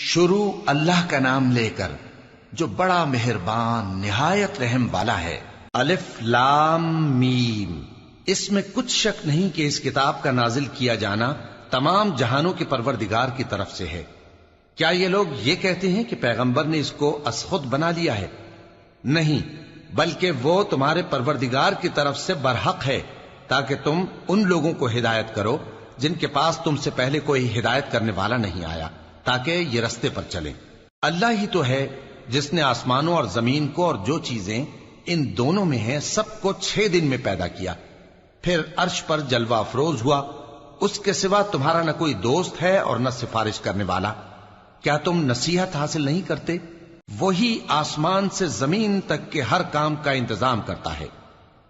شروع اللہ کا نام لے کر جو بڑا مہربان نہایت رحم والا ہے۔ الف لام میم۔ اس میں کچھ شک نہیں کہ اس کتاب کا نازل کیا جانا تمام جہانوں کے پروردگار کی طرف سے ہے۔ کیا یہ لوگ یہ کہتے ہیں کہ پیغمبر نے اس کو از خود بنا لیا ہے؟ نہیں، بلکہ وہ تمہارے پروردگار کی طرف سے برحق ہے، تاکہ تم ان لوگوں کو ہدایت کرو جن کے پاس تم سے پہلے کوئی ہدایت کرنے والا نہیں آیا، تاکہ یہ رستے پر چلیں۔ اللہ ہی تو ہے جس نے آسمانوں اور زمین کو اور جو چیزیں ان دونوں میں ہیں سب کو 6 دن میں پیدا کیا، پھر عرش پر جلوہ افروز ہوا۔ اس کے سوا تمہارا نہ کوئی دوست ہے اور نہ سفارش کرنے والا۔ کیا تم نصیحت حاصل نہیں کرتے؟ وہی آسمان سے زمین تک کے ہر کام کا انتظام کرتا ہے،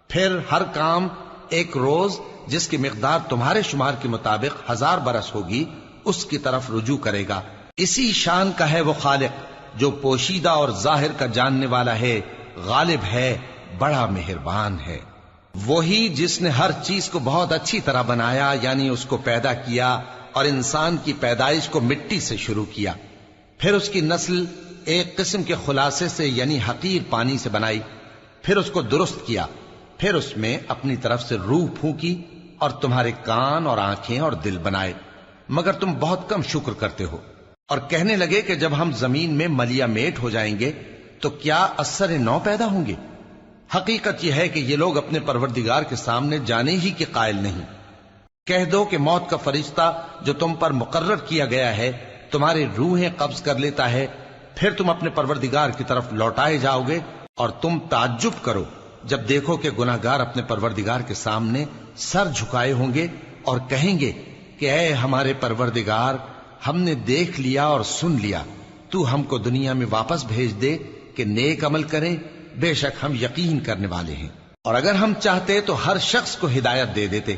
پھر ہر کام ایک روز جس کی مقدار تمہارے شمار کے مطابق 1000 برس ہوگی اس کی طرف رجوع کرے گا۔ اسی شان کا ہے وہ خالق جو پوشیدہ اور ظاہر کا جاننے والا ہے، غالب ہے، بڑا مہربان ہے۔ وہی جس نے ہر چیز کو بہت اچھی طرح بنایا، یعنی اس کو پیدا کیا اور انسان کی پیدائش کو مٹی سے شروع کیا، پھر اس کی نسل ایک قسم کے خلاصے سے یعنی حقیر پانی سے بنائی، پھر اس کو درست کیا، پھر اس میں اپنی طرف سے روح پھونکی اور تمہارے کان اور آنکھیں اور دل بنائے، مگر تم بہت کم شکر کرتے ہو۔ اور کہنے لگے کہ جب ہم زمین میں ملیا میٹ ہو جائیں گے تو کیا اثر نو پیدا ہوں گے؟ حقیقت یہ ہے کہ یہ لوگ اپنے پروردگار کے سامنے جانے ہی کے قائل نہیں۔ کہہ دو کہ موت کا فرشتہ جو تم پر مقرر کیا گیا ہے تمہاری روحیں قبض کر لیتا ہے، پھر تم اپنے پروردگار کی طرف لوٹائے جاؤ گے، اور تم تعجب کرو جب دیکھو کہ گناہگار اپنے پروردگار کے سامنے سر جھکائے ہوں گے اور کہیں گے کہ اے ہمارے پروردگار، ہم نے دیکھ لیا اور سن لیا، تو ہم کو دنیا میں واپس بھیج دے کہ نیک عمل کریں، بے شک ہم یقین کرنے والے ہیں۔ اور اگر ہم چاہتے تو ہر شخص کو ہدایت دے دیتے،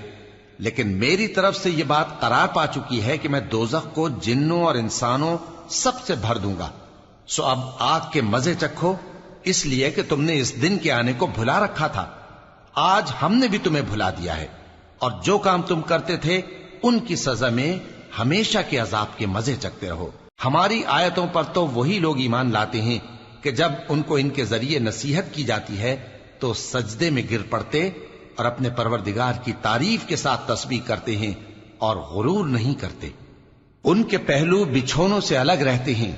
لیکن میری طرف سے یہ بات قرار پا چکی ہے کہ میں دوزخ کو جنوں اور انسانوں سب سے بھر دوں گا، سو اب آگ کے مزے چکھو، اس لیے کہ تم نے اس دن کے آنے کو بھلا رکھا تھا۔ آج ہم نے بھی تمہیں بھلا دیا ہے، اور جو کام تم کرتے تھے ان کی سزا میں ہمیشہ کے عذاب کے مزے چکتے رہو۔ ہماری آیتوں پر تو وہی لوگ ایمان لاتے ہیں کہ جب ان کو ان کے ذریعے نصیحت کی جاتی ہے تو سجدے میں گر پڑتے اور اپنے پروردگار کی تعریف کے ساتھ تسبیح کرتے ہیں اور غرور نہیں کرتے۔ ان کے پہلو بچھونوں سے الگ رہتے ہیں،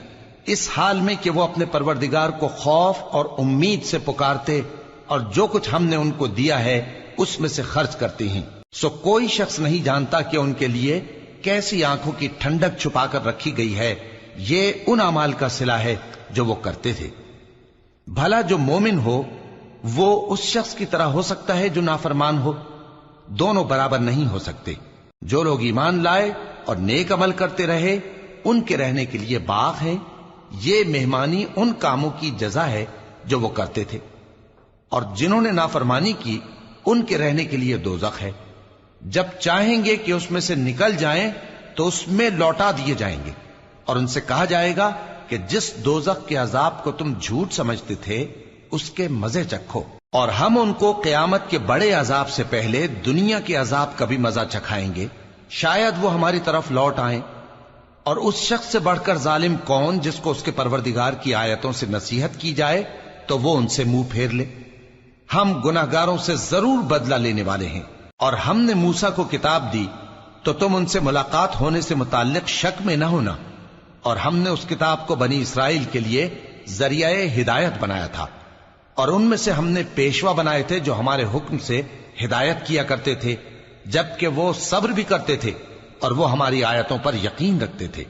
اس حال میں کہ وہ اپنے پروردگار کو خوف اور امید سے پکارتے اور جو کچھ ہم نے ان کو دیا ہے اس میں سے خرچ کرتے ہیں۔ سو کوئی شخص نہیں جانتا کہ ان کے لیے کیسی آنکھوں کی ٹھنڈک چھپا کر رکھی گئی ہے، یہ ان اعمال کا صلہ ہے جو وہ کرتے تھے۔ بھلا جو مومن ہو وہ اس شخص کی طرح ہو سکتا ہے جو نافرمان ہو؟ دونوں برابر نہیں ہو سکتے۔ جو لوگ ایمان لائے اور نیک عمل کرتے رہے ان کے رہنے کے لیے باغ ہے، یہ مہمانی ان کاموں کی جزا ہے جو وہ کرتے تھے، اور جنہوں نے نافرمانی کی ان کے رہنے کے لیے دوزخ ہے، جب چاہیں گے کہ اس میں سے نکل جائیں تو اس میں لوٹا دیے جائیں گے، اور ان سے کہا جائے گا کہ جس دوزخ کے عذاب کو تم جھوٹ سمجھتے تھے اس کے مزے چکھو، اور ہم ان کو قیامت کے بڑے عذاب سے پہلے دنیا کے عذاب کا بھی مزہ چکھائیں گے، شاید وہ ہماری طرف لوٹ آئیں۔ اور اس شخص سے بڑھ کر ظالم کون جس کو اس کے پروردگار کی آیتوں سے نصیحت کی جائے تو وہ ان سے منہ پھیر لے۔ ہم گناہگاروں سے ضرور بدلہ لینے والے ہیں، اور ہم نے موسیٰ کو کتاب دی تو تم ان سے ملاقات ہونے سے متعلق شک میں نہ ہونا، اور ہم نے اس کتاب کو بنی اسرائیل کے لیے ذریعہ ہدایت بنایا تھا، اور ان میں سے ہم نے پیشوا بنائے تھے جو ہمارے حکم سے ہدایت کیا کرتے تھے، جبکہ وہ صبر بھی کرتے تھے اور وہ ہماری آیتوں پر یقین رکھتے تھے۔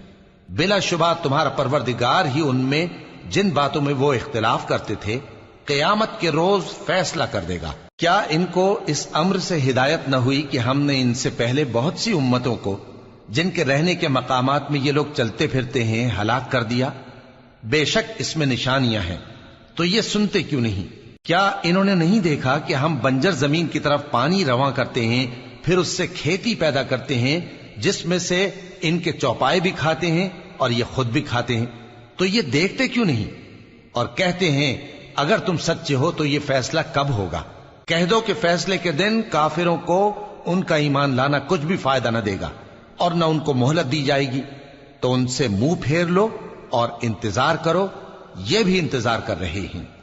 بلا شبہ تمہارا پروردگار ہی ان میں جن باتوں میں وہ اختلاف کرتے تھے قیامت کے روز فیصلہ کر دے گا۔ کیا ان کو اس امر سے ہدایت نہ ہوئی کہ ہم نے ان سے پہلے بہت سی امتوں کو جن کے رہنے کے مقامات میں یہ لوگ چلتے پھرتے ہیں ہلاک کر دیا؟ بے شک اس میں نشانیاں ہیں، تو یہ سنتے کیوں نہیں؟ کیا انہوں نے نہیں دیکھا کہ ہم بنجر زمین کی طرف پانی رواں کرتے ہیں، پھر اس سے کھیتی پیدا کرتے ہیں جس میں سے ان کے چوپائے بھی کھاتے ہیں اور یہ خود بھی کھاتے ہیں؟ تو یہ دیکھتے کیوں نہیں؟ اور کہتے ہیں اگر تم سچے ہو تو یہ فیصلہ کب ہوگا؟ کہہ دو کہ فیصلے کے دن کافروں کو ان کا ایمان لانا کچھ بھی فائدہ نہ دے گا اور نہ ان کو مہلت دی جائے گی، تو ان سے منہ پھیر لو اور انتظار کرو، یہ بھی انتظار کر رہے ہیں۔